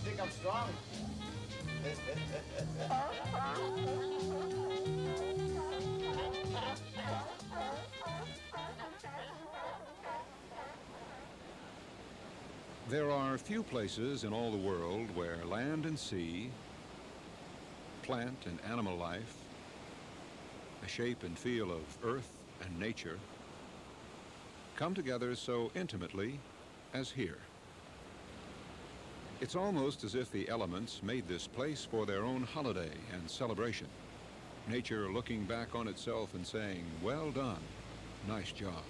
think I'm strong? There are few places in all the world where land and sea, plant and animal life, the shape and feel of earth and nature come together so intimately as here. It's almost as if the elements made this place for their own holiday and celebration. Nature looking back on itself and saying, well done, nice job.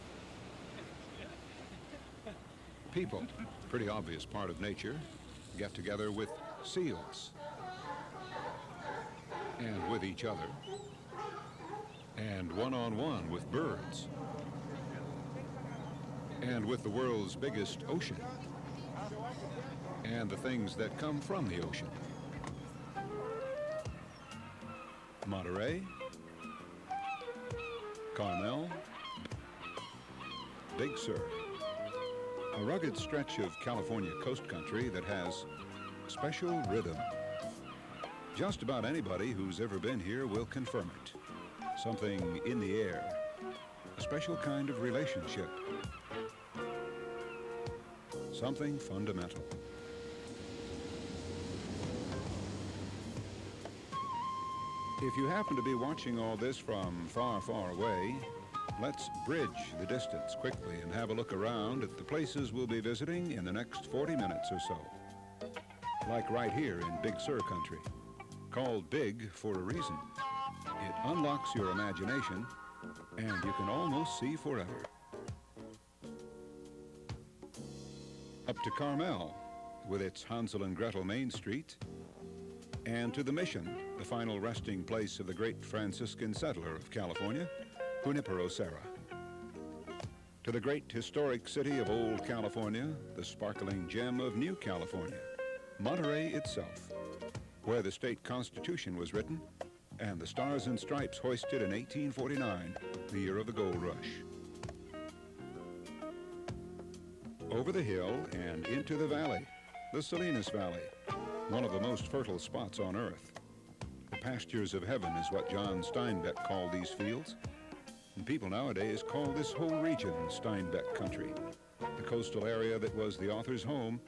People, pretty obvious part of nature, get together with seals and with each other and one-on-one with birds and with the world's biggest ocean and the things that come from the ocean. Monterey, Carmel, Big Sur. A rugged stretch of California coast country that has special rhythm. Just about anybody who's ever been here will confirm it. Something in the air, a special kind of relationship, something fundamental. If you happen to be watching all this from far, far away, let's bridge the distance quickly and have a look around at the places we'll be visiting in the next 40 minutes or so. Like right here in Big Sur country, called Big for a reason. It unlocks your imagination and you can almost see forever. Up to Carmel with its Hansel and Gretel Main Street, and to the Mission, the final resting place of the great Franciscan settler of California, Junipero Serra. To the great historic city of Old California, the sparkling gem of New California, Monterey itself, where the state constitution was written and the Stars and Stripes hoisted in 1849, the year of the gold rush. Over the hill and into the valley, the Salinas Valley, one of the most fertile spots on earth. The pastures of heaven is what John Steinbeck called these fields. And people nowadays call this whole region Steinbeck country, the coastal area that was the author's home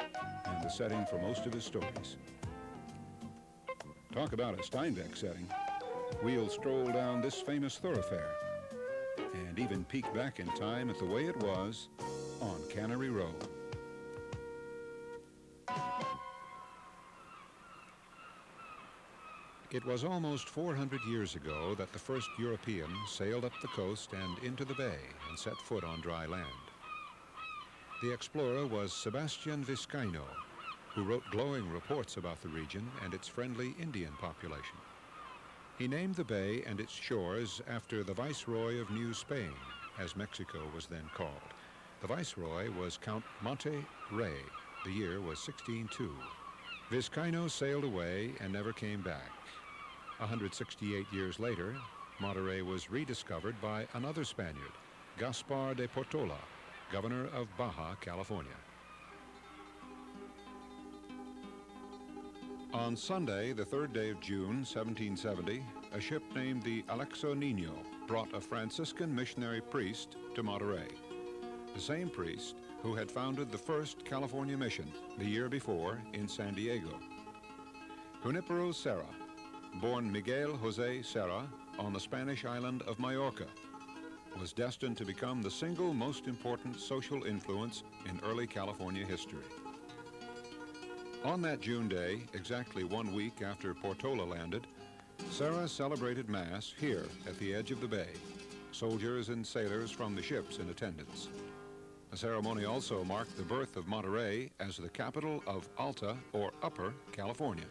and the setting for most of his stories. Talk about a Steinbeck setting. We'll stroll down this famous thoroughfare and even peek back in time at the way it was on Cannery Row. It was almost 400 years ago that the first European sailed up the coast and into the bay and set foot on dry land. The explorer was Sebastian Vizcaino, who wrote glowing reports about the region and its friendly Indian population. He named the bay and its shores after the Viceroy of New Spain, as Mexico was then called. The Viceroy was Count Monterey. The year was 1602. Vizcaino sailed away and never came back. 168 years later, Monterey was rediscovered by another Spaniard, Gaspar de Portola, governor of Baja California. On Sunday, the 3rd day of June, 1770, a ship named the Alexo Nino brought a Franciscan missionary priest to Monterey. The same priest who had founded the first California mission the year before in San Diego. Junipero Serra, born Miguel Jose Serra on the Spanish island of Majorca, was destined to become the single most important social influence in early California history. On that June day, exactly 1 week after Portola landed, Serra celebrated Mass here at the edge of the bay, soldiers and sailors from the ships in attendance. The ceremony also marked the birth of Monterey as the capital of Alta, or Upper, California.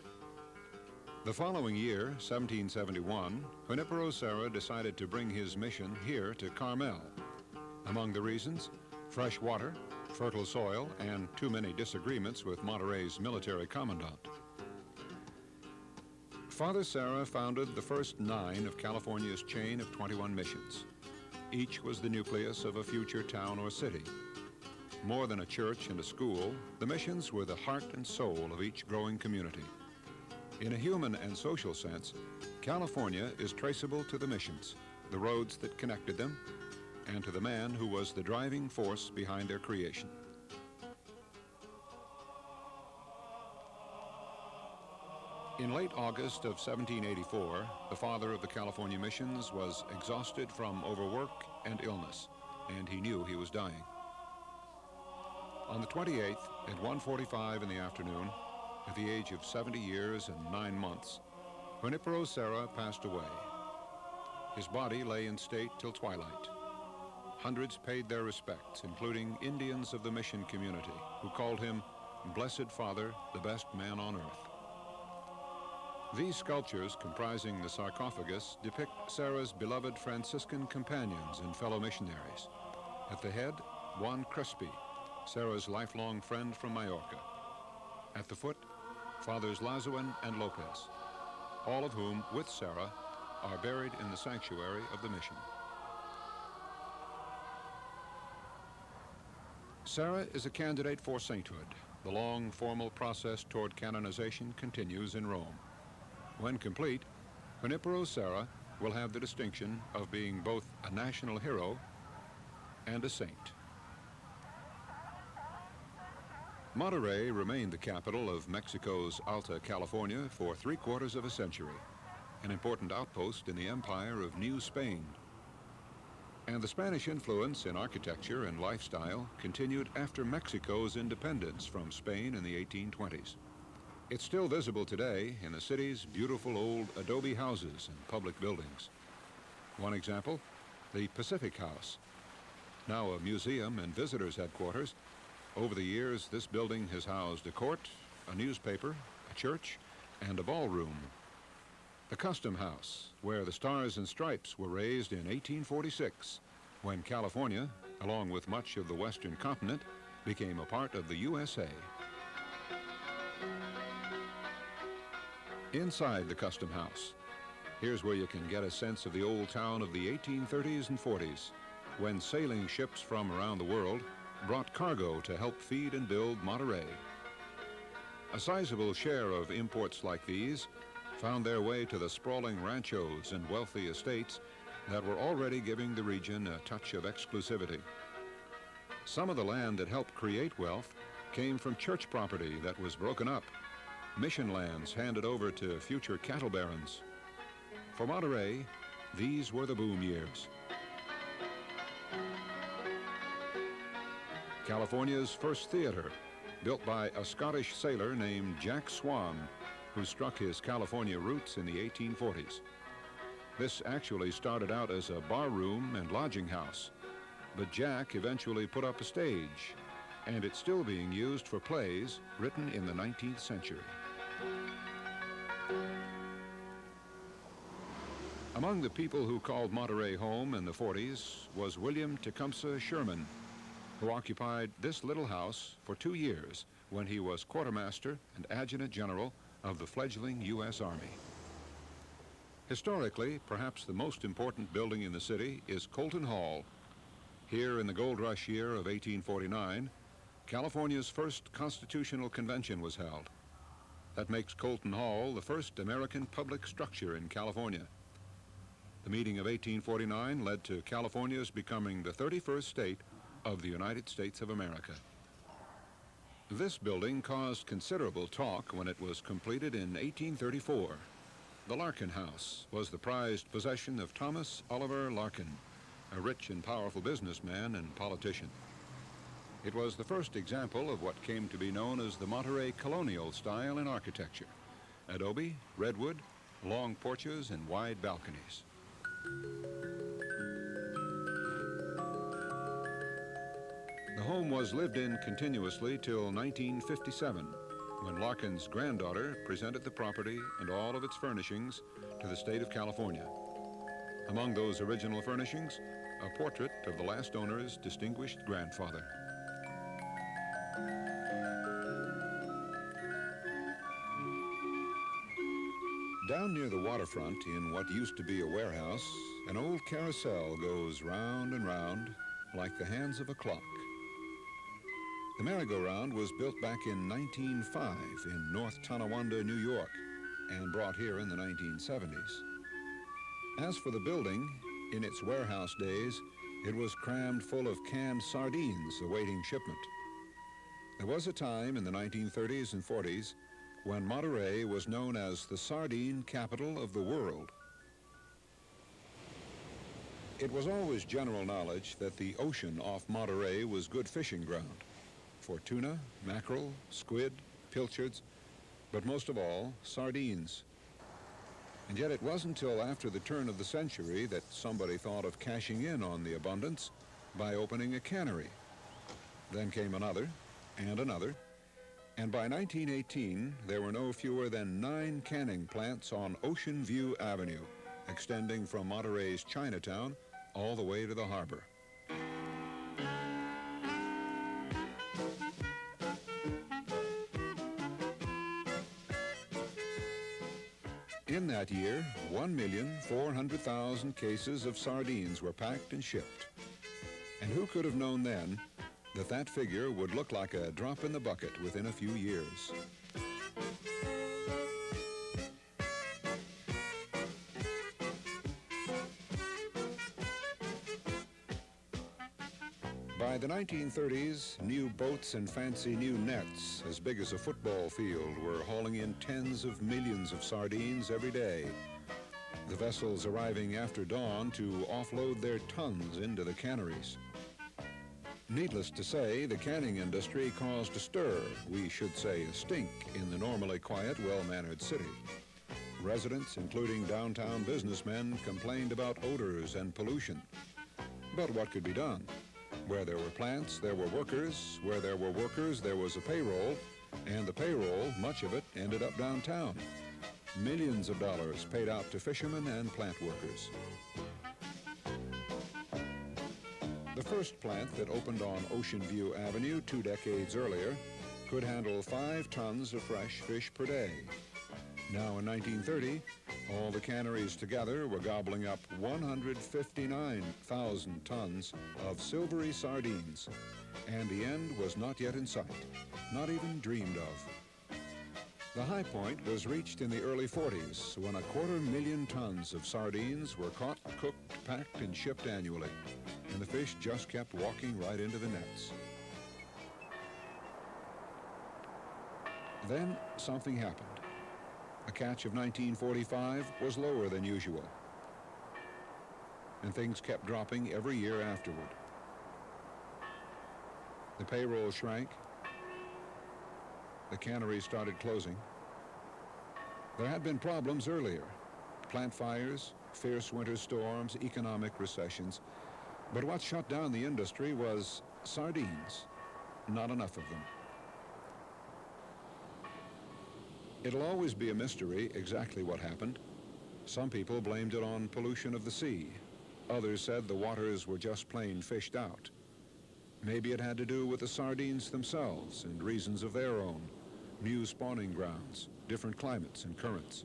The following year, 1771, Junipero Serra decided to bring his mission here to Carmel. Among the reasons, fresh water, fertile soil, and too many disagreements with Monterey's military commandant. Father Serra founded the first 9 of California's chain of 21 missions. Each was the nucleus of a future town or city. More than a church and a school, the missions were the heart and soul of each growing community. In a human and social sense, California is traceable to the missions, the roads that connected them, and to the man who was the driving force behind their creation. In late August of 1784, the father of the California missions was exhausted from overwork and illness, and he knew he was dying. On the 28th, at 1:45 in the afternoon, at the age of 70 years and 9 months, Junipero Serra passed away. His body lay in state till twilight. Hundreds paid their respects, including Indians of the mission community, who called him Blessed Father, the best man on earth. These sculptures, comprising the sarcophagus, depict Serra's beloved Franciscan companions and fellow missionaries. At the head, Juan Crespi, Serra's lifelong friend from Majorca. At the foot, Fathers Lazuin and Lopez, all of whom, with Serra, are buried in the sanctuary of the mission. Serra is a candidate for sainthood. The long, formal process toward canonization continues in Rome. When complete, Junipero Serra will have the distinction of being both a national hero and a saint. Monterey remained the capital of Mexico's Alta California for 3/4 of a century, an important outpost in the empire of New Spain. And the Spanish influence in architecture and lifestyle continued after Mexico's independence from Spain in the 1820s. It's still visible today in the city's beautiful old adobe houses and public buildings. One example, the Pacific House. Now a museum and visitors' headquarters, over the years this building has housed a court, a newspaper, a church, and a ballroom. The Custom House, where the Stars and Stripes were raised in 1846, when California, along with much of the western continent, became a part of the USA. Inside the Custom House, here's where you can get a sense of the old town of the 1830s and 40s, when sailing ships from around the world brought cargo to help feed and build Monterey. A sizable share of imports like these found their way to the sprawling ranchos and wealthy estates that were already giving the region a touch of exclusivity. Some of the land that helped create wealth came from church property that was broken up, mission lands handed over to future cattle barons. For Monterey, these were the boom years. California's first theater, built by a Scottish sailor named Jack Swan, who struck his California roots in the 1840s. This actually started out as a barroom and lodging house, but Jack eventually put up a stage, and it's still being used for plays written in the 19th century. Among the people who called Monterey home in the 40s was William Tecumseh Sherman, who occupied this little house for 2 years when he was quartermaster and adjutant general of the fledgling U.S. Army. Historically, perhaps the most important building in the city is Colton Hall. Here in the gold rush year of 1849, California's first constitutional convention was held. That makes Colton Hall the first American public structure in California. The meeting of 1849 led to California's becoming the 31st state of the United States of America. This building caused considerable talk when it was completed in 1834. The Larkin House was the prized possession of Thomas Oliver Larkin, a rich and powerful businessman and politician. It was the first example of what came to be known as the Monterey colonial style in architecture: adobe, redwood, long porches, and wide balconies. The home was lived in continuously till 1957, when Larkin's granddaughter presented the property and all of its furnishings to the state of California. Among those original furnishings, a portrait of the last owner's distinguished grandfather. Down near the waterfront, in what used to be a warehouse, an old carousel goes round and round like the hands of a clock. The merry-go-round was built back in 1905 in North Tonawanda, New York, and brought here in the 1970s. As for the building, in its warehouse days, it was crammed full of canned sardines awaiting shipment. There was a time in the 1930s and 40s when Monterey was known as the sardine capital of the world. It was always general knowledge that the ocean off Monterey was good fishing ground for tuna, mackerel, squid, pilchards, but most of all, sardines. And yet it wasn't until after the turn of the century that somebody thought of cashing in on the abundance by opening a cannery. Then came another and another, and by 1918 there were no fewer than 9 canning plants on Ocean View Avenue, extending from Monterey's Chinatown all the way to the harbor. In that year, 1,400,000 cases of sardines were packed and shipped. And who could have known then that that figure would look like a drop in the bucket within a few years? By the 1930s, new boats and fancy new nets as big as a football field were hauling in tens of millions of sardines every day. The vessels arriving after dawn to offload their tons into the canneries. Needless to say, the canning industry caused a stir, we should say a stink, in the normally quiet, well-mannered city. Residents, including downtown businessmen, complained about odors and pollution. But what could be done? Where there were plants, there were workers. Where there were workers, there was a payroll. And the payroll, much of it, ended up downtown. Millions of dollars paid out to fishermen and plant workers. The first plant that opened on Ocean View Avenue 2 decades earlier could handle 5 tons of fresh fish per day. Now in 1930, all the canneries together were gobbling up 159,000 tons of silvery sardines, and the end was not yet in sight, not even dreamed of. The high point was reached in the early 40s when 250,000 tons of sardines were caught, cooked, packed, and shipped annually, and the fish just kept walking right into the nets. Then something happened. A catch of 1945 was lower than usual, and things kept dropping every year afterward. The payroll shrank. The canneries started closing. There had been problems earlier, plant fires, fierce winter storms, economic recessions, but what shut down the industry was sardines, not enough of them. It'll always be a mystery exactly what happened. Some people blamed it on pollution of the sea. Others said the waters were just plain fished out. Maybe it had to do with the sardines themselves and reasons of their own, new spawning grounds, different climates and currents.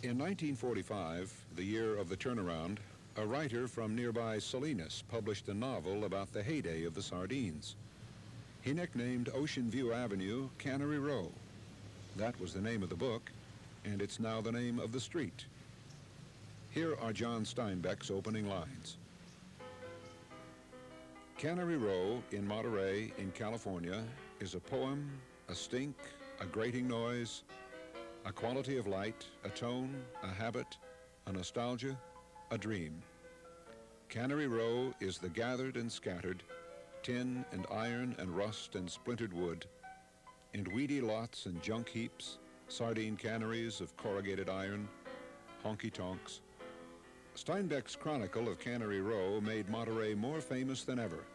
In 1945, the year of the turnaround, a writer from nearby Salinas published a novel about the heyday of the sardines. He nicknamed Ocean View Avenue Cannery Row. That was the name of the book, and it's now the name of the street. Here are John Steinbeck's opening lines. Cannery Row in Monterey, in California, is a poem, a stink, a grating noise, a quality of light, a tone, a habit, a nostalgia, a dream. Cannery Row is the gathered and scattered, tin and iron and rust and splintered wood, and weedy lots and junk heaps, sardine canneries of corrugated iron, honky-tonks. Steinbeck's chronicle of Cannery Row made Monterey more famous than ever.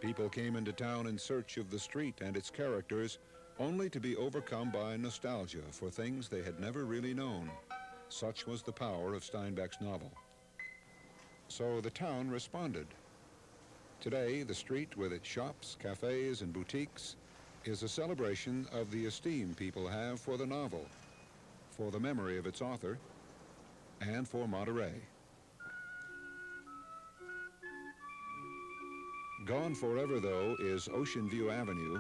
People came into town in search of the street and its characters, only to be overcome by nostalgia for things they had never really known. Such was the power of Steinbeck's novel. So the town responded. Today, the street with its shops, cafes, and boutiques is a celebration of the esteem people have for the novel, for the memory of its author, and for Monterey. Gone forever, though, is Ocean View Avenue.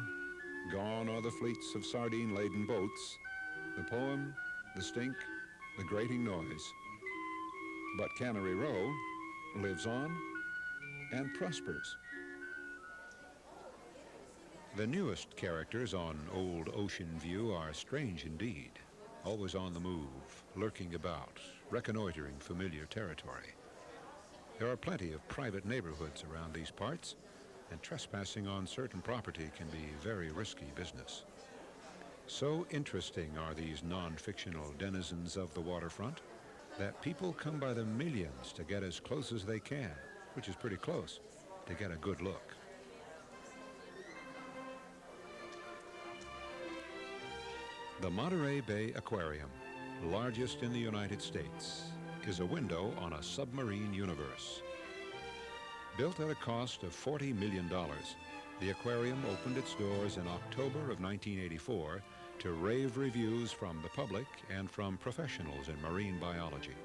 Gone are the fleets of sardine-laden boats, the poem, the stink, the grating noise. But Cannery Row lives on and prospers. The newest characters on Old Ocean View are strange indeed, always on the move, lurking about, reconnoitering familiar territory. There are plenty of private neighborhoods around these parts, and trespassing on certain property can be very risky business. So interesting are these non-fictional denizens of the waterfront that people come by the millions to get as close as they can, which is pretty close, to get a good look. The Monterey Bay Aquarium, largest in the United States, is a window on a submarine universe. Built at a cost of $40 million, the aquarium opened its doors in October of 1984 to rave reviews from the public and from professionals in marine biology.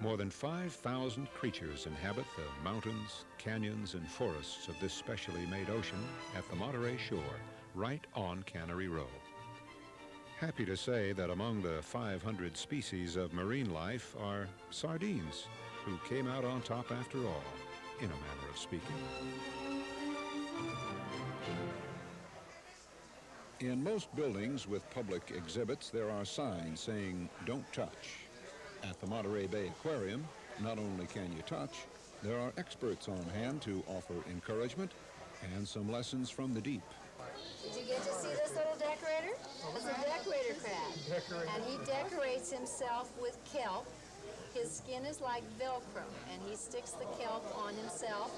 More than 5,000 creatures inhabit the mountains, canyons, and forests of this specially made ocean at the Monterey shore, right on Cannery Row. Happy to say that among the 500 species of marine life are sardines, who came out on top after all, in a manner of speaking. In most buildings with public exhibits, there are signs saying, "Don't touch." At the Monterey Bay Aquarium, not only can you touch, there are experts on hand to offer encouragement and some lessons from the deep. Did you get to see this little decorator? It's a decorator crab. And he decorates himself with kelp. His skin is like Velcro, and he sticks the kelp on himself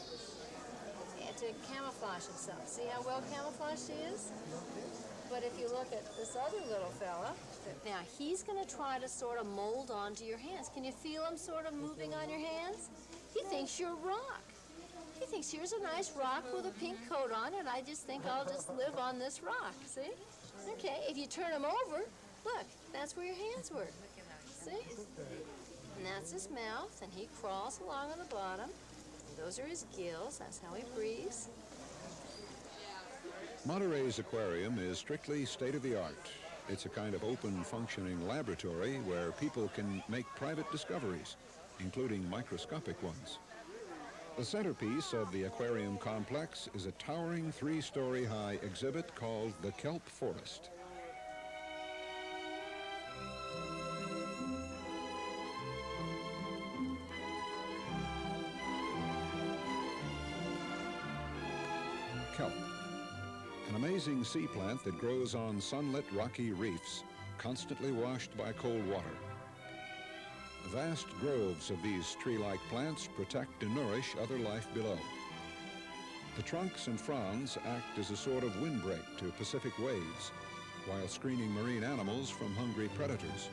to camouflage himself. See how well camouflaged he is? But if you look at this other little fella, now he's going to try to sort of mold onto your hands. Can you feel him sort of moving on your hands? He thinks you're rock. He thinks here's a nice rock with a pink coat on it. I just think I'll just live on this rock, see? Okay, if you turn him over, look, that's where your hands were. See? And that's his mouth, and he crawls along on the bottom. Those are his gills, that's how he breathes. Monterey's aquarium is strictly state-of-the-art. It's a kind of open functioning laboratory where people can make private discoveries, including microscopic ones. The centerpiece of the aquarium complex is a towering 3-story high exhibit called the Kelp Forest. Kelp, an amazing sea plant that grows on sunlit rocky reefs, constantly washed by cold water. Vast groves of these tree-like plants protect and nourish other life below. The trunks and fronds act as a sort of windbreak to Pacific waves, while screening marine animals from hungry predators.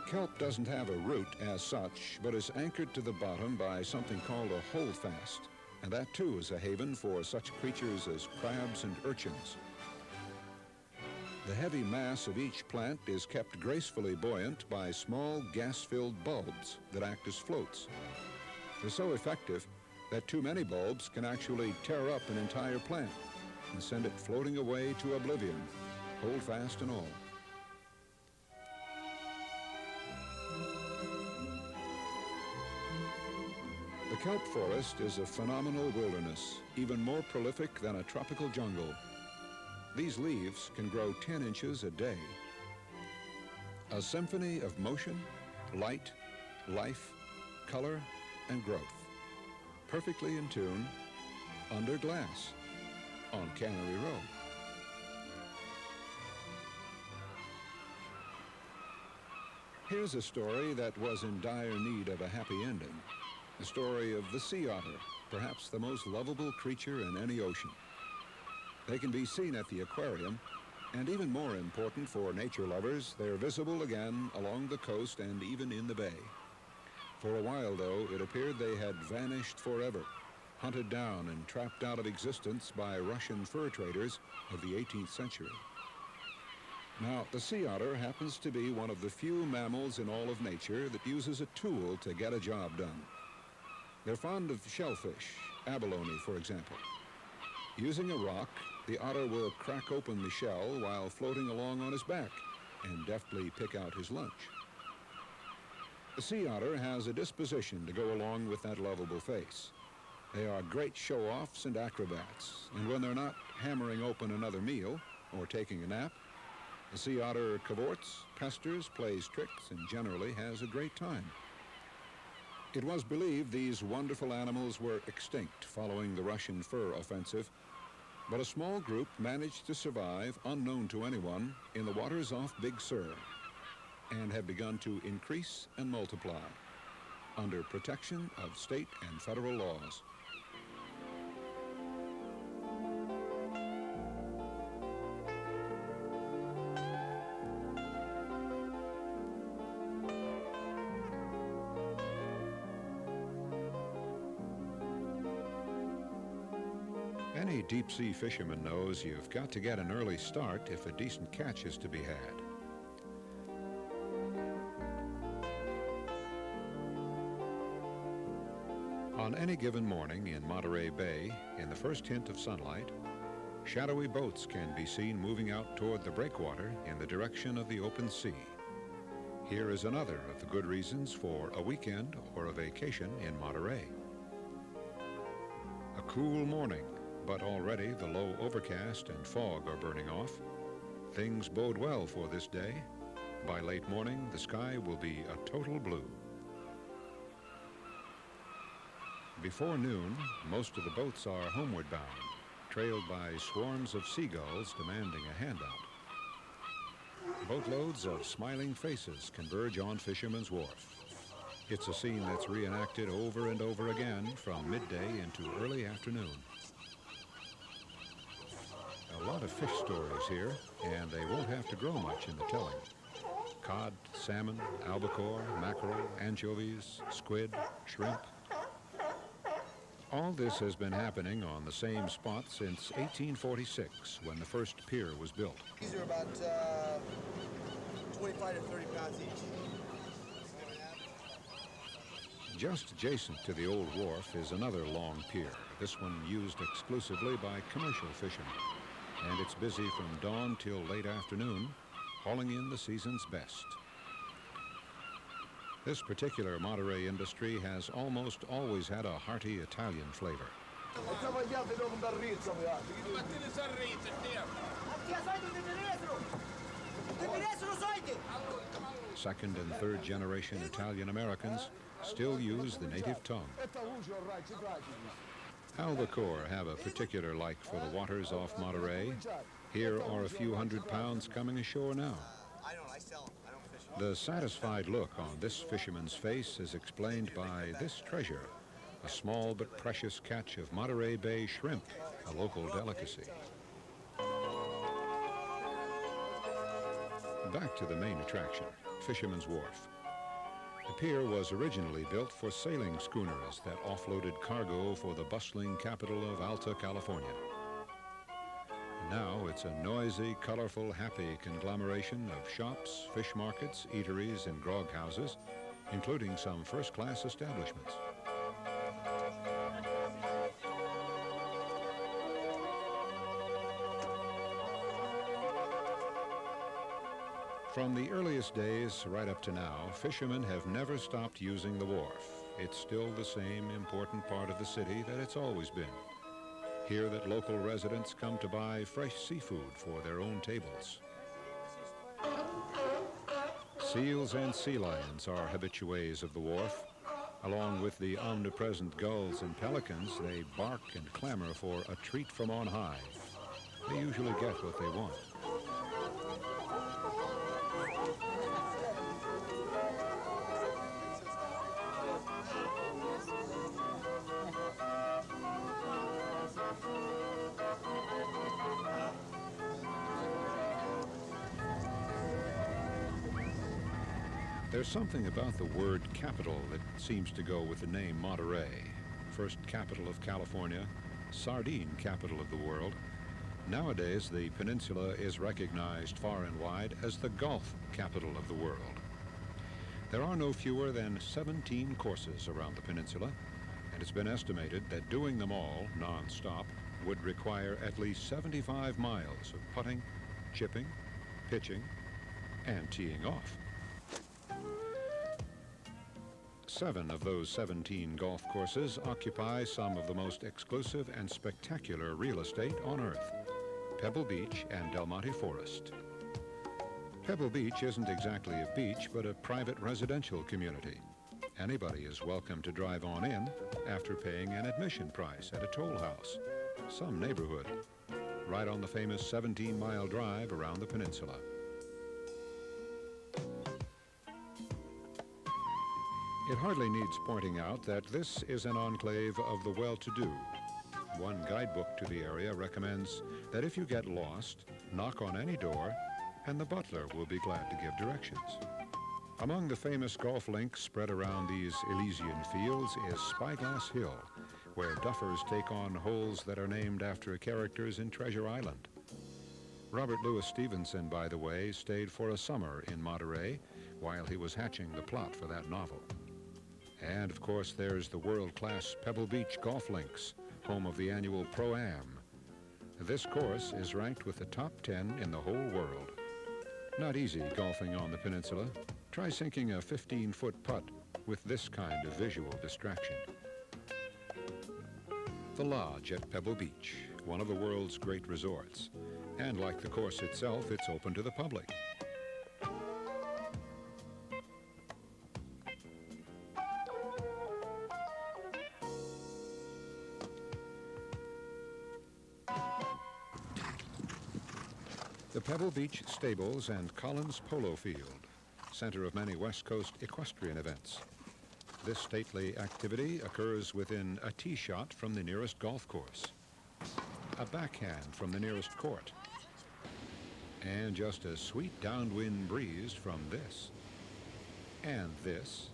Kelp doesn't have a root as such, but is anchored to the bottom by something called a holdfast, and that too is a haven for such creatures as crabs and urchins. The heavy mass of each plant is kept gracefully buoyant by small gas-filled bulbs that act as floats. They're so effective that too many bulbs can actually tear up an entire plant and send it floating away to oblivion, holdfast and all. The kelp forest is a phenomenal wilderness, even more prolific than a tropical jungle. These leaves can grow 10 inches a day. A symphony of motion, light, life, color, and growth. Perfectly in tune, under glass, on Cannery Row. Here's a story that was in dire need of a happy ending. The story of the sea otter, perhaps the most lovable creature in any ocean. They can be seen at the aquarium, and even more important for nature lovers, they're visible again along the coast and even in the bay. For a while, though, it appeared they had vanished forever, hunted down and trapped out of existence by Russian fur traders of the 18th century. Now, the sea otter happens to be one of the few mammals in all of nature that uses a tool to get a job done. They're fond of shellfish, abalone, for example. Using a rock, the otter will crack open the shell while floating along on his back and deftly pick out his lunch. The sea otter has a disposition to go along with that lovable face. They are great show-offs and acrobats, and when they're not hammering open another meal or taking a nap, the sea otter cavorts, pesters, plays tricks, and generally has a great time. It was believed these wonderful animals were extinct following the Russian fur offensive, but a small group managed to survive, unknown to anyone, in the waters off Big Sur, and have begun to increase and multiply under protection of state and federal laws. Any deep-sea fisherman knows you've got to get an early start if a decent catch is to be had. On any given morning in Monterey Bay, in the first hint of sunlight, shadowy boats can be seen moving out toward the breakwater in the direction of the open sea. Here is another of the good reasons for a weekend or a vacation in Monterey. A cool morning, but already the low overcast and fog are burning off. Things bode well for this day. By late morning, the sky will be a total blue. Before noon, most of the boats are homeward bound, trailed by swarms of seagulls demanding a handout. Boatloads of smiling faces converge on Fisherman's Wharf. It's a scene that's reenacted over and over again from midday into early afternoon. A lot of fish stories here, and they won't have to grow much in the telling. Cod, salmon, albacore, mackerel, anchovies, squid, shrimp. All this has been happening on the same spot since 1846, when the first pier was built. These are about 25 to 30 pounds each. Just adjacent to the old wharf is another long pier, this one used exclusively by commercial fishermen. And it's busy from dawn till late afternoon, hauling in the season's best. This particular Monterey industry has almost always had a hearty Italian flavor. Second and third generation Italian Americans still use the native tongue. Albacore have a particular like for the waters off Monterey. Here are a few hundred pounds coming ashore now. The satisfied look on this fisherman's face is explained by this treasure, a small but precious catch of Monterey Bay shrimp, a local delicacy. Back to the main attraction, Fisherman's Wharf. The pier was originally built for sailing schooners that offloaded cargo for the bustling capital of Alta California. Now it's a noisy, colorful, happy conglomeration of shops, fish markets, eateries, and grog houses, including some first-class establishments. From the earliest days right up to now, fishermen have never stopped using the wharf. It's still the same important part of the city that it's always been. Here that local residents come to buy fresh seafood for their own tables. Seals and sea lions are habitués of the wharf. Along with the omnipresent gulls and pelicans, they bark and clamor for a treat from on high. They usually get what they want. There's something about the word capital that seems to go with the name Monterey, first capital of California, sardine capital of the world. Nowadays, the peninsula is recognized far and wide as the golf capital of the world. There are no fewer than 17 courses around the peninsula, and it's been estimated that doing them all non-stop would require at least 75 miles of putting, chipping, pitching, and teeing off. 7 of those 17 golf courses occupy some of the most exclusive and spectacular real estate on Earth: Pebble Beach and Del Monte Forest. Pebble Beach isn't exactly a beach, but a private residential community. Anybody is welcome to drive on in after paying an admission price at a toll house, some neighborhood, right on the famous 17-mile drive around the peninsula. It hardly needs pointing out that this is an enclave of the well-to-do. One guidebook to the area recommends that if you get lost, knock on any door, and the butler will be glad to give directions. Among the famous golf links spread around these Elysian fields is Spyglass Hill, where duffers take on holes that are named after characters in Treasure Island. Robert Louis Stevenson, by the way, stayed for a summer in Monterey while he was hatching the plot for that novel. And, of course, there's the world-class Pebble Beach golf links, home of the annual Pro-Am. This course is ranked with the top 10 in the whole world. Not easy golfing on the peninsula. Try sinking a 15-foot putt with this kind of visual distraction. The Lodge at Pebble Beach, one of the world's great resorts. And like the course itself, it's open to the public. The Pebble Beach Stables and Collins Polo Field, center of many West Coast equestrian events. This stately activity occurs within a tee shot from the nearest golf course, a backhand from the nearest court, and just a sweet downwind breeze from this, and this,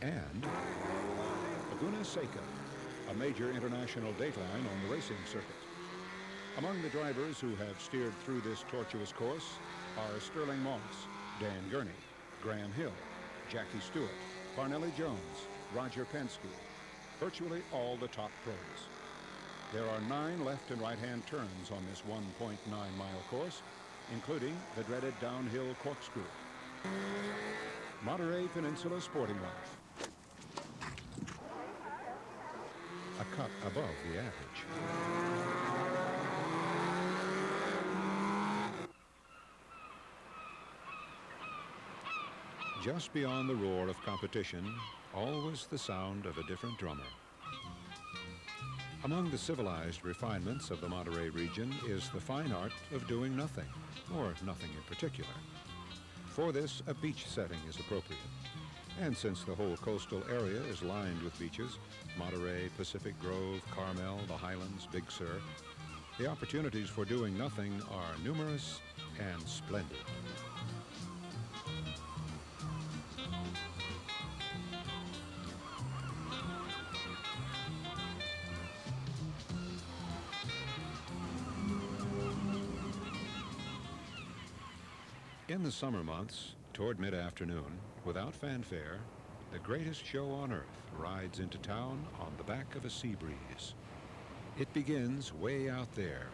and Laguna Seca, a major international dateline on the racing circuit. Among the drivers who have steered through this tortuous course are Sterling Moss, Dan Gurney, Graham Hill, Jackie Stewart, Parnelli Jones, Roger Penske, virtually all the top pros. There are 9 left and right-hand turns on this 1.9-mile course, including the dreaded downhill corkscrew. Monterey Peninsula sporting life. A cut above the average. Just beyond the roar of competition, always the sound of a different drummer. Among the civilized refinements of the Monterey region is the fine art of doing nothing, or nothing in particular. For this, a beach setting is appropriate. And since the whole coastal area is lined with beaches, Monterey, Pacific Grove, Carmel, the Highlands, Big Sur, the opportunities for doing nothing are numerous and splendid. In the summer months, toward mid-afternoon, without fanfare, the greatest show on earth rides into town on the back of a sea breeze. It begins way out there,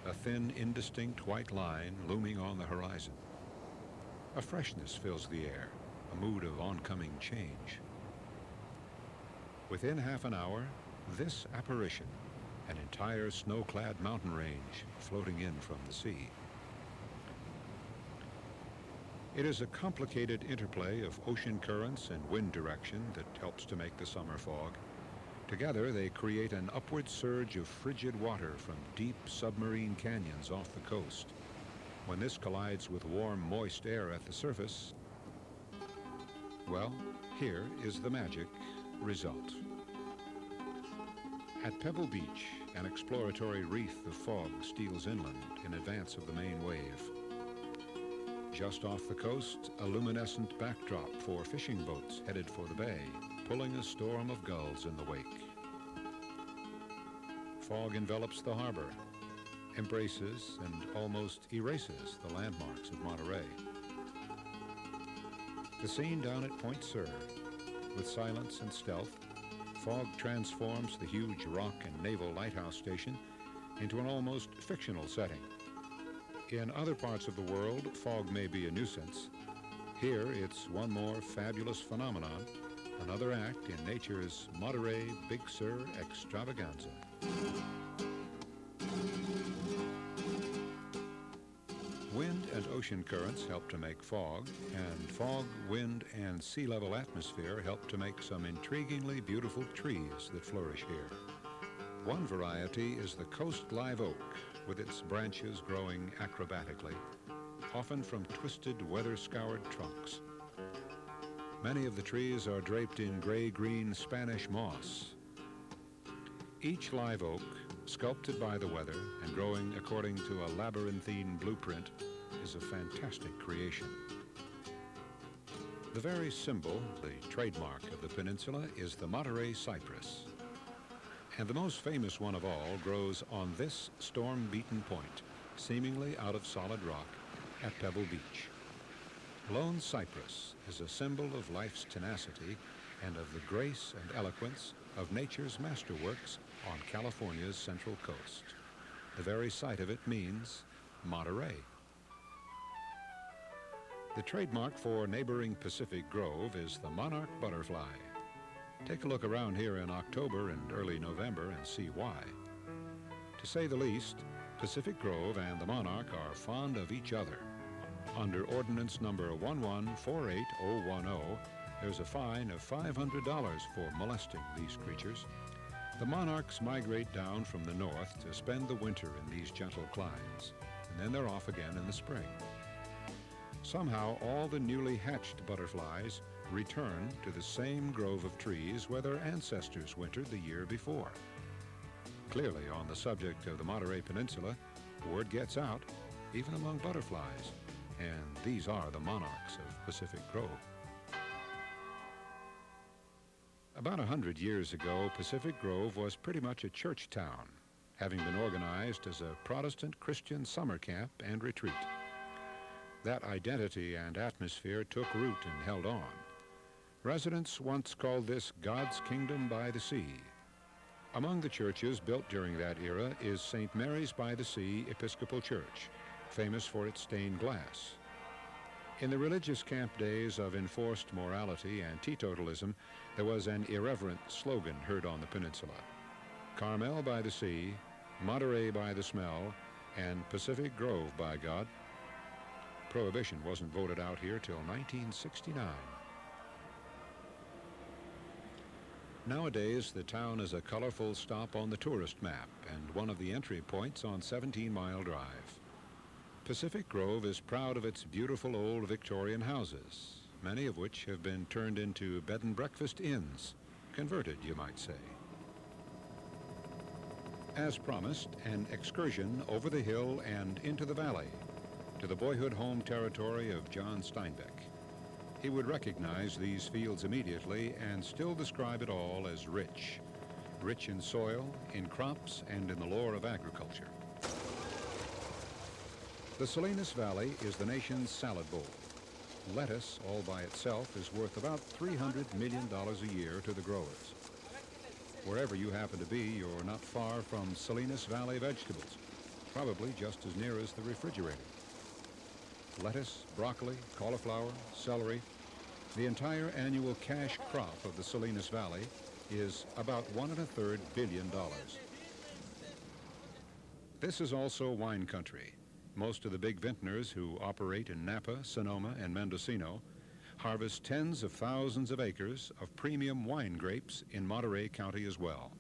a thin, indistinct white line looming on the horizon. A freshness fills the air, a mood of oncoming change. Within half an hour, this apparition, an entire snow-clad mountain range floating in from the sea. It is a complicated interplay of ocean currents and wind direction that helps to make the summer fog. Together, they create an upward surge of frigid water from deep submarine canyons off the coast. When this collides with warm, moist air at the surface, well, here is the magic result. At Pebble Beach, an exploratory wreath of fog steals inland in advance of the main wave. Just off the coast, a luminescent backdrop for fishing boats headed for the bay, pulling a storm of gulls in the wake. Fog envelops the harbor, embraces and almost erases the landmarks of Monterey. The scene down at Point Sur, with silence and stealth, fog transforms the huge rock and naval lighthouse station into an almost fictional setting. In other parts of the world, fog may be a nuisance. Here, it's one more fabulous phenomenon, another act in nature's Monterey Big Sur extravaganza. Wind and ocean currents help to make fog, and fog, wind, and sea level atmosphere help to make some intriguingly beautiful trees that flourish here. One variety is the coast live oak, with its branches growing acrobatically, often from twisted, weather-scoured trunks. Many of the trees are draped in gray-green Spanish moss. Each live oak, sculpted by the weather and growing according to a labyrinthine blueprint, is a fantastic creation. The very symbol, the trademark of the peninsula, is the Monterey cypress. And the most famous one of all grows on this storm-beaten point, seemingly out of solid rock, at Pebble Beach. Lone cypress is a symbol of life's tenacity and of the grace and eloquence of nature's masterworks on California's central coast. The very sight of it means Monterey. The trademark for neighboring Pacific Grove is the Monarch butterfly. Take a look around here in October and early November and see why. To say the least, Pacific Grove and the Monarch are fond of each other. Under Ordinance Number 1148010, there's a fine of $500 for molesting these creatures. The monarchs migrate down from the north to spend the winter in these gentle climes, and then they're off again in the spring. Somehow, all the newly hatched butterflies return to the same grove of trees where their ancestors wintered the year before. Clearly, on the subject of the Monterey Peninsula, word gets out, even among butterflies, and these are the monarchs of Pacific Grove. About 100 years ago, Pacific Grove was pretty much a church town, having been organized as a Protestant Christian summer camp and retreat. That identity and atmosphere took root and held on. Residents once called this God's Kingdom by the Sea. Among the churches built during that era is St. Mary's by the Sea Episcopal Church, famous for its stained glass. In the religious camp days of enforced morality and teetotalism, there was an irreverent slogan heard on the peninsula: Carmel by the sea, Monterey by the smell, and Pacific Grove by God. Prohibition wasn't voted out here till 1969. Nowadays, the town is a colorful stop on the tourist map and one of the entry points on 17 Mile Drive. Pacific Grove is proud of its beautiful old Victorian houses, many of which have been turned into bed and breakfast inns, converted, you might say. As promised, an excursion over the hill and into the valley, to the boyhood home territory of John Steinbeck. He would recognize these fields immediately and still describe it all as rich. Rich in soil, in crops, and in the lore of agriculture. The Salinas Valley is the nation's salad bowl. Lettuce, all by itself, is worth about $300 million a year to the growers. Wherever you happen to be, you're not far from Salinas Valley vegetables, probably just as near as the refrigerator. Lettuce, broccoli, cauliflower, celery. The entire annual cash crop of the Salinas Valley is about $1.25 billion. This is also wine country. Most of the big vintners who operate in Napa, Sonoma, and Mendocino harvest tens of thousands of acres of premium wine grapes in Monterey County as well.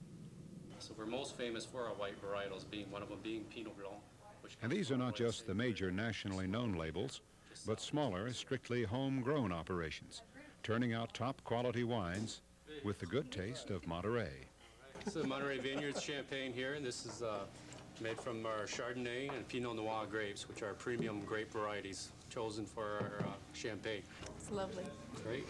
So we're most famous for our white varietals, being one of them being Pinot Blanc. And these are not just the major nationally known labels, but smaller, strictly homegrown operations, turning out top-quality wines with the good taste of Monterey. This is the Monterey Vineyards Champagne here, and this is made from our Chardonnay and Pinot Noir grapes, which are premium grape varieties chosen for our champagne. It's lovely. Great.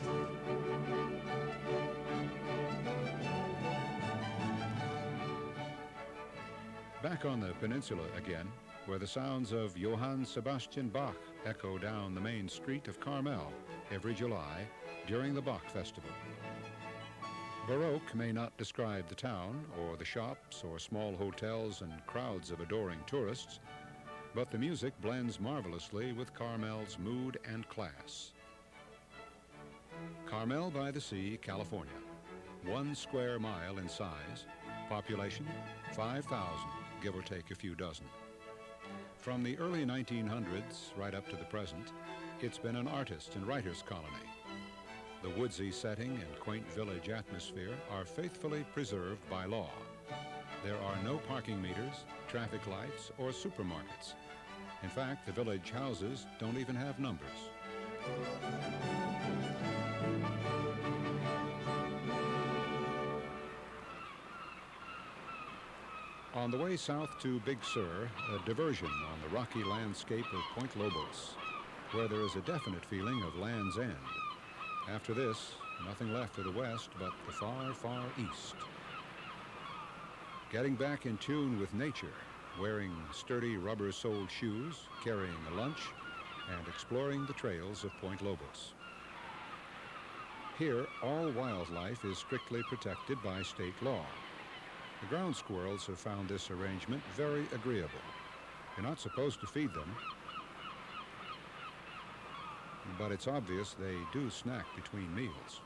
Back on the peninsula again, where the sounds of Johann Sebastian Bach echo down the main street of Carmel every July during the Bach Festival. Baroque may not describe the town or the shops or small hotels and crowds of adoring tourists, but the music blends marvelously with Carmel's mood and class. Carmel by the Sea, California. 1 square mile in size, population 5,000, give or take a few dozen. From the early 1900s right up to the present, it's been an artist and writer's colony. The woodsy setting and quaint village atmosphere are faithfully preserved by law. There are no parking meters, traffic lights, or supermarkets. In fact, the village houses don't even have numbers. On the way south to Big Sur, a diversion on the rocky landscape of Point Lobos, where there is a definite feeling of Land's End. After this, nothing left to the west but the far, far east. Getting back in tune with nature, wearing sturdy rubber-soled shoes, carrying a lunch, and exploring the trails of Point Lobos. Here, all wildlife is strictly protected by state law. The ground squirrels have found this arrangement very agreeable. You're not supposed to feed them, but it's obvious they do snack between meals.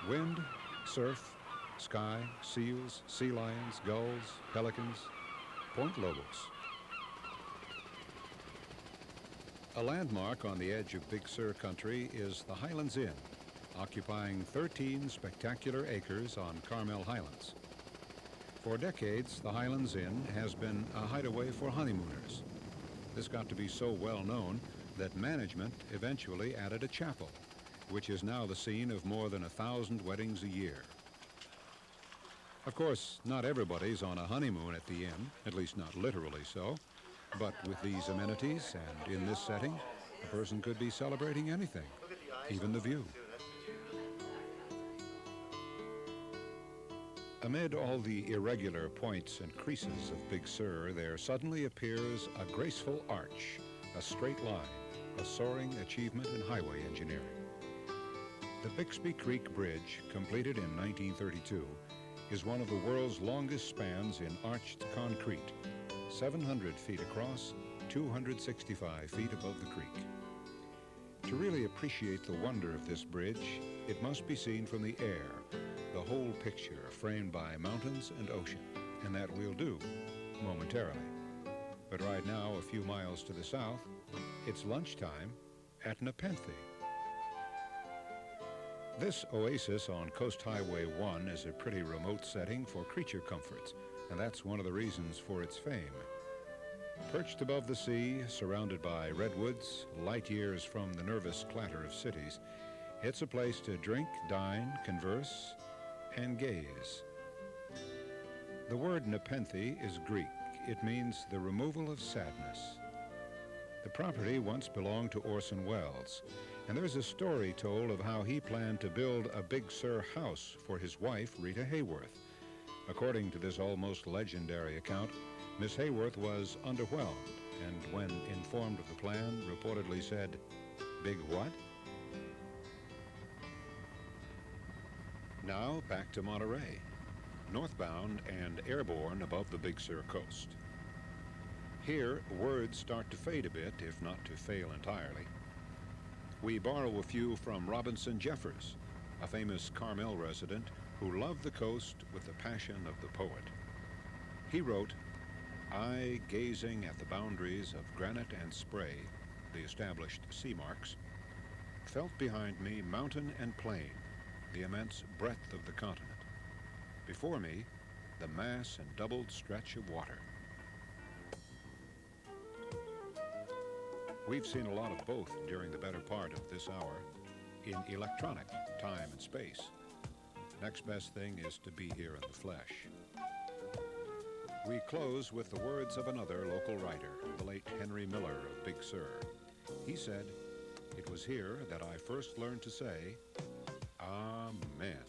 Wind, surf, sky, seals, sea lions, gulls, pelicans, Point Lobos. A landmark on the edge of Big Sur country is the Highlands Inn, occupying 13 spectacular acres on Carmel Highlands. For decades, the Highlands Inn has been a hideaway for honeymooners. This got to be so well known that management eventually added a chapel, which is now the scene of more than 1,000 weddings a year. Of course, not everybody's on a honeymoon at the inn, at least not literally so, but with these amenities and in this setting, a person could be celebrating anything, even the view. Amid all the irregular points and creases of Big Sur, there suddenly appears a graceful arch, a straight line, a soaring achievement in highway engineering. The Bixby Creek Bridge, completed in 1932, is one of the world's longest spans in arched concrete, 700 feet across, 265 feet above the creek. To really appreciate the wonder of this bridge, it must be seen from the air, the whole picture framed by mountains and ocean, and that we'll do momentarily. But right now, a few miles to the south, it's lunchtime at Nepenthe. This oasis on Coast Highway 1 is a pretty remote setting for creature comforts, and that's one of the reasons for its fame. Perched above the sea, surrounded by redwoods, light years from the nervous clatter of cities, it's a place to drink, dine, converse, and gaze. The word Nepenthe is Greek. It means the removal of sadness. The property once belonged to Orson Welles, and there's a story told of how he planned to build a Big Sur house for his wife, Rita Hayworth. According to this almost legendary account, Miss Hayworth was underwhelmed, and when informed of the plan, reportedly said, "Big what?" Now back to Monterey, northbound and airborne above the Big Sur coast. Here, words start to fade a bit, if not to fail entirely. We borrow a few from Robinson Jeffers, a famous Carmel resident who loved the coast with the passion of the poet. He wrote, "I, gazing at the boundaries of granite and spray, the established sea marks, felt behind me mountain and plain, the immense breadth of the continent. Before me, the mass and doubled stretch of water." We've seen a lot of both during the better part of this hour in electronic time and space. Next best thing is to be here in the flesh. We close with the words of another local writer, the late Henry Miller of Big Sur. He said, "It was here that I first learned to say, Amen."